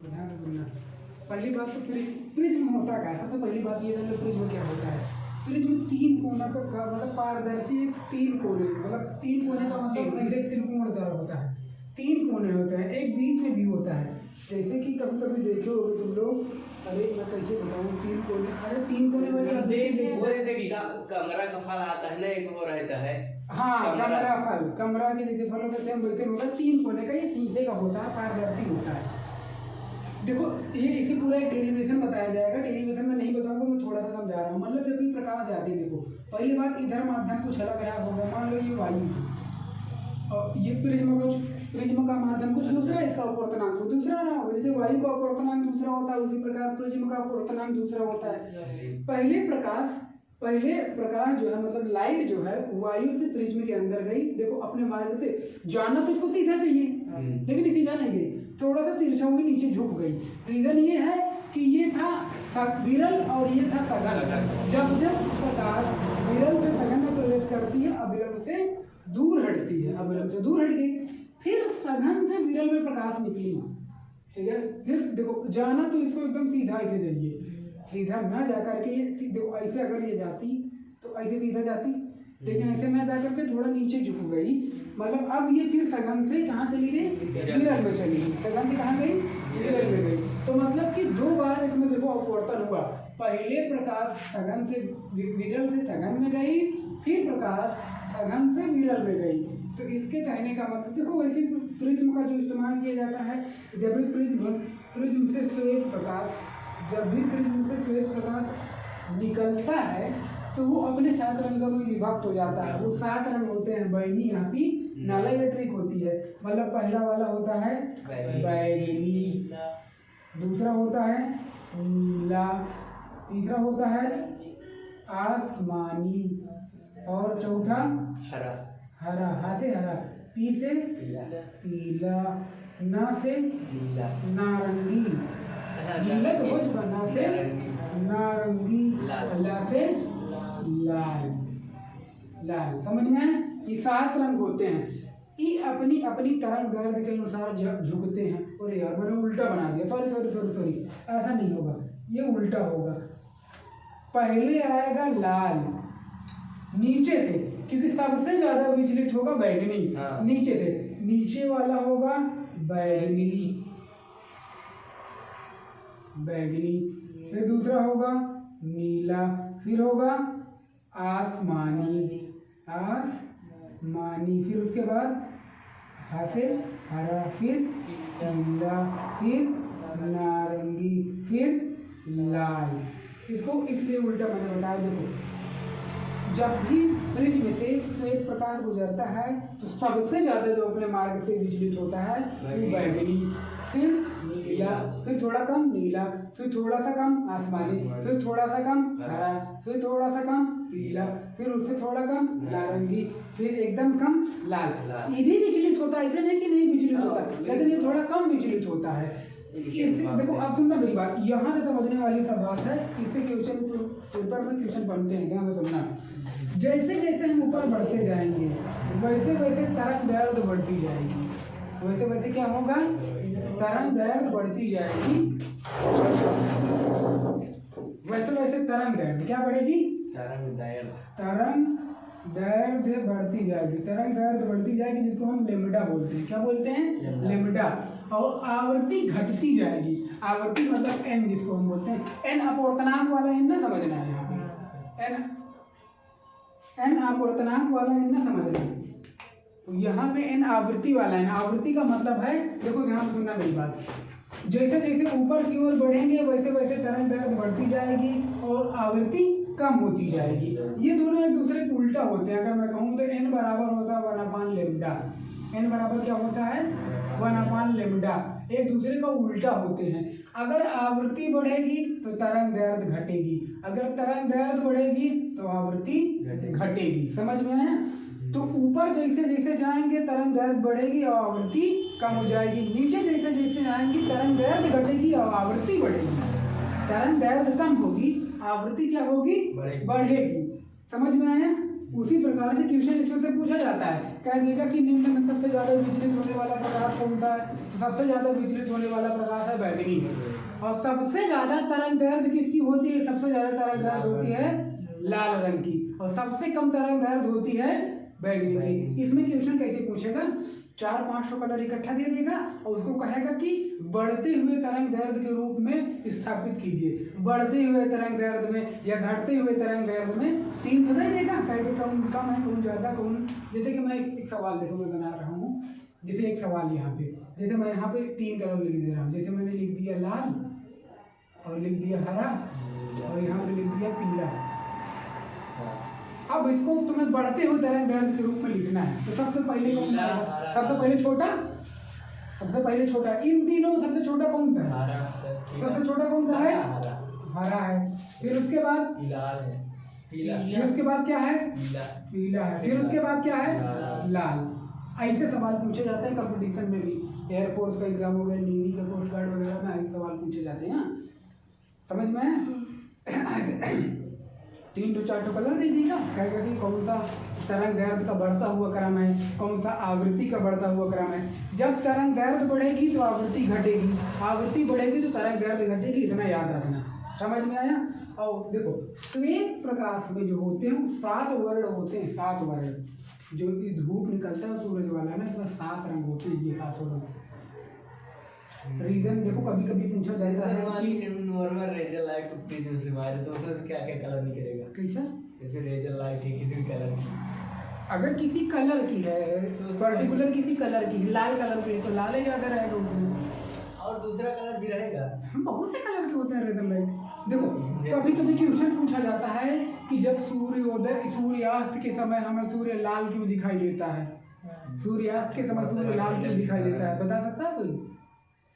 ध्यान रखना। पहली बात तो प्रिज्म होता क्या है, सबसे पहली बात ये जान लो प्रिज्म क्या होता है। प्रिज्म तीन कोना पर मतलब पारदर्शी तीन कोने, मतलब तीन कोने का मतलब ऐसे त्रिकोण द्वारा होता है। तीन कोने होते हैं, एक बीच में भी होता है। जैसे कि कभी कभी देखे हो तुम लोग, अरे मैं कैसे बताऊँ, तीन कोने, अरे तीन कोने वाले वो जैसे कि कमरा का फल आता है ना, एक वो रहता है। हाँ, कमरा फल, कमरा के जैसे फल होता है वैसे होता है। तीन कोने का, ये शीशे का होता है, पारदर्शी होता है। देखो ये इसी पूरा एक डेरिवेशन बताया जाएगा, डेरिवेशन में नहीं बताऊंगा, मैं थोड़ा सा समझा रहा हूँ। मतलब जब भी प्रकाश जाती है, देखो पहली बात इधर माध्यम कुछ अलग रहा होगा, मान लो ये वायु और ये प्रिज्म का माध्यम कुछ दूसरा, इसका अपवर्तनांक दूसरा रहा होगा। जैसे वायु का अपवर्तनांक दूसरा होता है, उसी प्रकार प्रिज्म का अपवर्तनांक दूसरा होता है। पहले प्रकाश जो है, मतलब लाइट जो है, वायु से प्रिज्म के अंदर गई। देखो अपने मार्ग से जाना तो इसको सीधा चाहिए, लेकिन सीधा नहीं गई, थोड़ा सा तिरछा हुई नीचे झुक गई। रीजन ये है कि ये था विरल और ये था सघन। जब जब प्रकाश विरल से सघन में प्रवेश करती है, अविरल से दूर हटती है, अविरल से दूर हट गई, फिर सघन से विरल में प्रकाश निकली, ठीक है। फिर देखो जाना तो इसको एकदम सीधा ऐसे जाइए, सीधा ना जा करके देखो ऐसे अगर ये जाती तो ऐसे सीधा जाती, लेकिन ऐसे ना जा करके थोड़ा नीचे झुक गई। मतलब अब ये फिर सघन से कहाँ चली गई, विरल में चली गई। सघन से कहाँ गई, विरल में गई। तो मतलब कि दो बार इसमें देखो अपवर्तन हुआ। पहले प्रकाश सघन से विरल से सघन में गई, फिर प्रकाश सघन से विरल में गई। तो इसके कहने का मतलब देखो, वैसे प्रिज्म का जो इस्तेमाल किया जाता है, जब भी प्रिज्म से श्वेत प्रकाश, जब भी प्रिज्म से श्वेत प्रकाश निकलता है तो वो अपने 7 रंगों में विभक्त हो जाता है। वो 7 रंग होते हैं, बैगनी, हाँपी, नाला या ट्रिक होती है। मतलब पहला वाला होता है बैगनी, दूसरा होता है नीला, तीसरा होता है आसमानी, और चौथा हरा। हरा, हा से हरा, पी से पीला, ना से नारंगी, नीला तो हो चुका, ना से नारंगी, ला से लाल। लाल समझ में है? ये 7 रंग होते हैं। ये अपनी अपनी तरंग दैर्घ्य के अनुसार झुकते हैं। और यार मैंने उल्टा बना दिया, सॉरी, ऐसा नहीं होगा, ये उल्टा होगा। पहले आएगा लाल नीचे से, क्योंकि सबसे ज्यादा विचलित होगा बैगनी। नीचे से, नीचे वाला होगा बैगनी, फिर दूसरा होगा नीला, फिर होगा आसमानी, फिर उसके बाद हा से हरा, फिर नीला, फिर नारंगी, फिर लाल। इसको इसलिए उल्टा मैंने बताया। देखो जब भी प्रिज्म से श्वेत प्रकाश गुजरता है तो सबसे ज्यादा जो अपने मार्ग से विचलित होता है वो बैगनी, फिर नीला, फिर थोड़ा कम नीला, फिर थोड़ा सा कम आसमानी, फिर थोड़ा सा कम हरा, फिर थोड़ा सा कम पीला, फिर उससे थोड़ा कम नारंगी, फिर एकदम कम लाल। ये भी विचलित होता है, ऐसे नहीं कि नहीं विचलित होता, लेकिन ये थोड़ा कम विचलित होता है। देखो अब सुनना मेरी बात, यहाँ से समझने वाली सब बात है। इससे क्वेश्चन पेपर में क्वेश्चन बनते हैं, ध्यान से सुनना। जैसे जैसे हम ऊपर बढ़ते जाएंगे वैसे वैसे तरंग दैर्घ्य बढ़ती जाएगी, वैसे वैसे क्या होगा, तरंग दैर्घ्य बढ़ती जाएगी, वैसे वैसे तरंग दैर्घ्य क्या बढ़ेगी, तरंग दैर्घ्य बढ़ती जाएगी, तरंग दैर्घ्य बढ़ती जाएगी, जिसको हम लेम्डा बोलते हैं। क्या बोलते हैं, लेम्डा। और आवृत्ति घटती जाएगी, आवृत्ति मतलब एन, जिसको हम बोलते हैं एन, अपवर्तनांक वाला एन ना समझना है यहाँ पे, एन अपवर्तनांक वाला एन ना समझना है। तो यहाँ पे एन आवृत्ति वाला है। आवृत्ति का मतलब है, देखो ध्यान सुनना मेरी बात, जैसे जैसे ऊपर की ओर बढ़ेंगे वैसे वैसे तरंग दैर्घ्य बढ़ती जाएगी और आवृत्ति कम होती जाएगी। ये दोनों एक दूसरे के उल्टा होते हैं। अगर मैं कहूँ तो एन बराबर होता है 1/λ, एन बराबर क्या होता है 1/λ, एक दूसरे का उल्टा होते हैं। अगर आवृत्ति बढ़ेगी तो तरंग दैर्घ्य घटेगी, अगर तरंग दैर्घ्य बढ़ेगी तो आवृत्ति घटेगी। समझ में है? तो ऊपर जैसे जैसे जाएंगे तरंग दैर्घ्य बढ़ेगी और आवृत्ति कम हो जाएगी, नीचे जैसे जैसे आएंगी तरंग दैर्घ्य घटेगी और आवृत्ति बढ़ेगी। तरंग दैर्घ्य कम होगी, आवृत्ति क्या होगी, बढ़ेगी। समझ में आया? उसी प्रकार से क्वेश्चन इसमें से पूछा जाता है। कह देगा कि निम्न में सबसे ज़्यादा विचलित होने वाला प्रकाश कौन सा है? सबसे ज़्यादा विचलित होने वाला प्रकाश है बैगनी। और सबसे ज़्यादा तरंग दैर्घ्य किसकी होती है? सबसे ज़्यादा तरंग दैर्घ्य होती है लाल रंग की, और सबसे कम तरंग दैर्घ्य होती है बैगनी की। इसमें क्वेश्चन कैसे पूछेगा? 4-5 कलर इकट्ठा दे देगा और उसको कहेगा कि बढ़ते हुए तरंग दैर्घ्य के रूप में स्थापित कीजिए। बढ़ते हुए तरंग दैर्घ्य में या घटते हुए तरंग दैर्घ्य में 3 बता देगा, कहेगा कौन कम है, कौन ज़्यादा, कौन। जैसे कि मैं एक सवाल देखो मैं बना रहा हूँ, जैसे एक सवाल यहाँ पे, जैसे मैं यहाँ पे 3 कलर लिख दे रहा हूँ। जैसे मैंने लिख दिया लाल और लिख दिया हरा और यहाँ पे लिख दिया पीला। अब इसको तुम्हें बढ़ते हुए तरंग दैर्घ्य के रूप में लिखना है, तो सबसे पहले कौन है? सबसे पहले छोटा, सबसे पहले छोटा। इन तीनों में सबसे छोटा कौन सा है? सबसे छोटा कौन सा है? हरा है। फिर उसके बाद लाल है, पीला। फिर उसके बाद क्या है? पीला। पीला है। फिर उसके बाद क्या है? लाल। ऐसे सवाल पूछे जाते हैं कंपटीशन में भी। एयरफोर्स का एग्जाम हो गया, नेवी का, कोस्ट गार्ड वगैरह में ऐसे सवाल पूछे जाते हैं। समझ में? 3-4 कलर दे दीजिएगा, कहेगा कि कौन सा तरंग दैर्घ्य का बढ़ता हुआ क्रम है, कौन सा आवृत्ति का बढ़ता हुआ क्रम है। जब तरंग दैर्घ्य बढ़ेगी तो आवृत्ति घटेगी, आवृत्ति बढ़ेगी तो तरंग दैर्घ्य घटेगी। इतना याद रखना। समझ में आया? और देखो श्वेत प्रकाश में जो होते हैं 7 वर्ण होते हैं, 7 वर्ण। जो धूप निकलता है सूरज वाला ना, इसमें 7 रंग होते हैं, ये 7 रंग। रीजन देखो कभी कभी पूछा जाता है कि नॉर्मल रेजर लाइट प्रिज्म से मारे तो उसमें क्या क्या कलर निकलेगा? कैसा? जैसे रेजर लाइट है किसी भी कलर की, अगर किसी कलर की है तो पर्टिकुलर किसी कलर की, लाल कलर की है तो लाल ही ज़्यादा रहेगा उसमें। और दूसरा कलर भी रहेगा। बहुत से कलर के होते हैं रेजर लाइट। देखो कभी कभी क्वेश्चन पूछा जाता है कि जब सूर्योदय सूर्यास्त के समय हमें सूर्य लाल क्यों दिखाई देता है? सूर्यास्त के समय सूर्य लाल क्यों दिखाई देता है? बता सकता है कोई?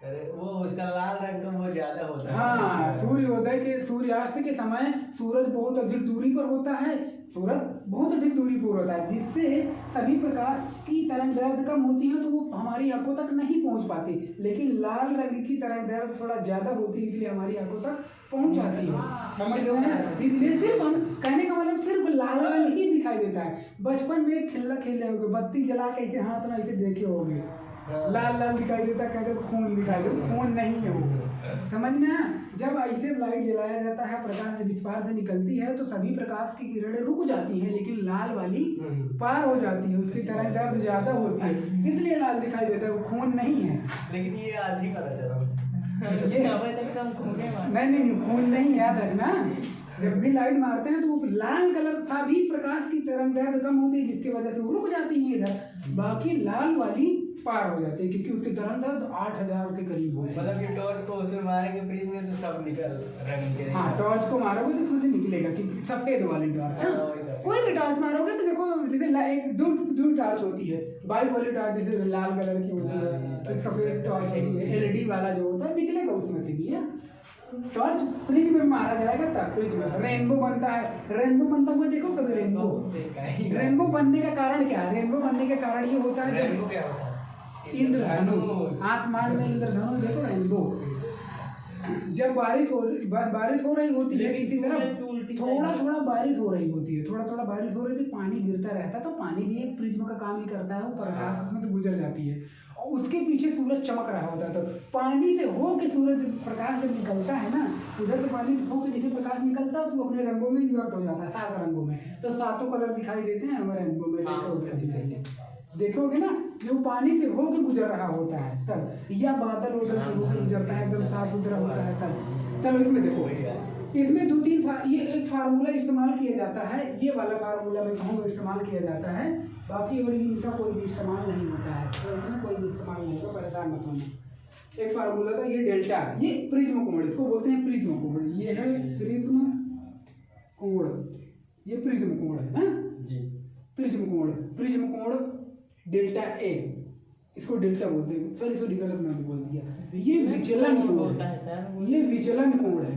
अरे वो उसका लाल रंग का वो ज्यादा होता है। हाँ, सूर्योदय के सूर्यास्त के समय सूरज बहुत अधिक दूरी पर होता है, सूरज बहुत अधिक दूरी पर होता है, जिससे सभी प्रकाश की तरंग दैर्घ्य कम होती है तो वो हमारी आंखों तक नहीं पहुंच पाती। लेकिन लाल रंग की तरंग दैर्घ्य थोड़ा ज्यादा होती है, इसलिए हमारी आंखों तक पहुंच जाती है। समझ रहे हैं? इसलिए सिर्फ हम कहने का मतलब सिर्फ लाल रंग ही दिखाई देता है। बचपन में खेलना खेले होंगे, बत्ती जला के ऐसे हाथ में ऐसे देखे होंगे, लाल लाल दिखाई देता, कहते खून दिखाई देता, खून नहीं है वो। समझ में आया? जब ऐसे लाइट जलाया जाता है, प्रकाश विस्फार से निकलती है तो सभी प्रकाश की किरणें रुक जाती हैं, लेकिन लाल वाली पार हो जाती है, उसकी तरंग दैर्घ्य ज्यादा होती है, इसलिए लाल दिखाई देता है, वो खून नहीं है। लेकिन ये आज ही पता चला ये नहीं खून नहीं, याद रखना। जब भी लाइट मारते हैं तो वो लाल कलर सभी प्रकाश की तरंग दैर्घ्य कम होती है, जिसकी वजह से वो रुक जाती है इधर, बाकी लाल वाली पार हो जाती है, क्योंकि उसकी तरंग दैर्घ्य 8000 के करीब होती है। मतलब कि टॉर्च को उसमें मारेंगे प्रिज्म में तो सब निकल रंग निकलेगा। हाँ, टॉर्च को मारोगे तो उसमें से निकलेगा, कि सफेद वाली टॉर्च। कोई भी टॉर्च मारोगे तो देखो जैसे एक दो टॉर्च होती है, बाइक वाली टॉर्च जैसे लाल कलर की होती है, एक सफेद टॉर्च होती है, LED वाला जो होता है निकलेगा उसमें से भी। टॉर्च प्रिज्म में मारा जाएगा तब प्रिज्म में रेनबो बनता है। रेनबो बनता हुआ देखो कभी रेनबो। रेनबो बनने का कारण क्या है? रेनबो बनने का कारण ये होता है, रेनबो क्या होता है? इंद्रधनुष, आसमान में इंद्रधनुष देखो रेनबो। जब बारिश हो रही होती है किसी तरफ, थोड़ा थोड़ा बारिश हो रही होती है, थोड़ा थोड़ा बारिश हो रही थी, पानी गिरता रहता है, तो पानी भी एक प्रिज्म का काम ही करता है, वो प्रकाश उसमें तो गुजर जाती है और उसके पीछे सूरज चमक रहा होता है। तो पानी से हो के सूरज प्रकाश जब निकलता है ना, उधर से पानी से हो के जिन्हें प्रकाश निकलता है तो अपने रंगों में विभक्त हो जाता है, 7 रंगों में। तो 7 कलर दिखाई देते हैं हमारे रंगों में। देखोगे ना, जो पानी से होके गुजर रहा होता है तब, या बादल उधर से होकर गुजरता है एकदम साफ सुथरा होता है तब। चलो इसमें देखो, इसमें 2-3 ये एक फार्मूला इस्तेमाल किया जाता है, ये वाला फार्मूला मैं कहूँगा इस्तेमाल किया जाता है, बाकी और इनका कोई भी इस्तेमाल नहीं होता है, तो इसमें कोई भी इस्तेमाल नहीं होगा, परेशान मत होना। एक फार्मूला था, ये डेल्टा, ये प्रिज्म कोण, इसको बोलते हैं प्रिज्म कोण। ये है प्रिज्म कोण, ये प्रिज्म कोण है ना जी, प्रिज्म कोण डेल्टा ए, इसको डेल्टा बोलते हैं। सॉरी गलत मैंने बोल दिया। ये विचलन कोण है, ये विचलन कोण है,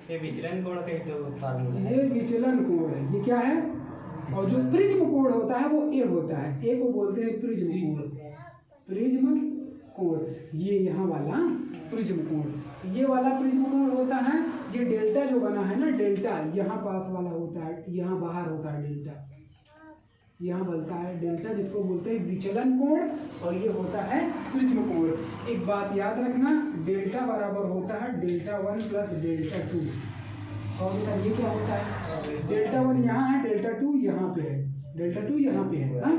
ये विचलन कोण का तो फार्मूला, ये विचलन कोण है, ये क्या है? और जो प्रिज्म कोण होता है वो ए होता है, ए को बोलते हैं प्रिज्म कोण। प्रिज्म कोण ये यहाँ वाला प्रिज्म कोण, ये वाला प्रिज्म कोण होता है। ये डेल्टा जो बना है ना, डेल्टा यहाँ पास वाला होता है, यहाँ बाहर होता है डेल्टा, यहाँ बनता है डेल्टा, जिसको बोलते हैं विचलन कोण, और ये होता है प्रिज्म कोण। एक बात याद रखना, डेल्टा बराबर होता है डेल्टा 1 प्लस डेल्टा 2। और बेटा ये क्या होता है, डेल्टा 1 यहाँ है, डेल्टा 2 यहाँ पे है, डेल्टा 2 यहाँ पे है। हाँ,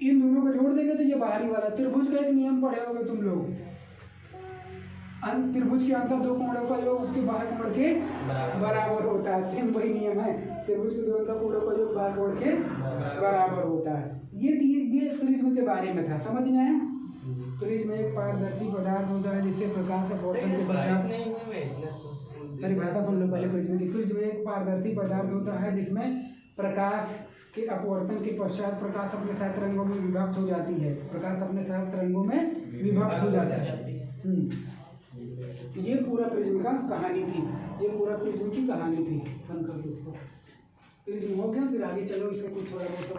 इन दोनों को जोड़ देंगे तो ये बाहरी वाला त्रिभुज का एक नियम पढ़े होगे तुम लोग, त्रिभुज के अंदर दो कोणों का योग उसके बाहर कोण के बराबर होता है। सेम वही नियम है, त्रिभुज के दो अंदर कोणों का योग बाहर कोण के बराबर होता है। ये प्रिज्म के बारे में था, समझ में आया। प्रिज्म एक पारदर्शी पदार्थ होता है जिससे प्रकाश अपवर्तन के पश्चात, परिभाषा सुन लो पहले प्रिज्म की। प्रिज्म एक पारदर्शी पदार्थ होता है जिसमें प्रकाश के अपवर्तन के पश्चात प्रकाश अपने 7 रंगों में विभक्त हो जाती है, प्रकाश अपने 7 रंगों में विभक्त हो जाता है। ये पूरा प्रिज्म का कहानी थी, ये पूरा प्रिज्म की कहानी थी। बंद कर दो इसको, प्रिज्म हो गया। फिर आगे चलो, इसमें कुछ थोड़ा बहुत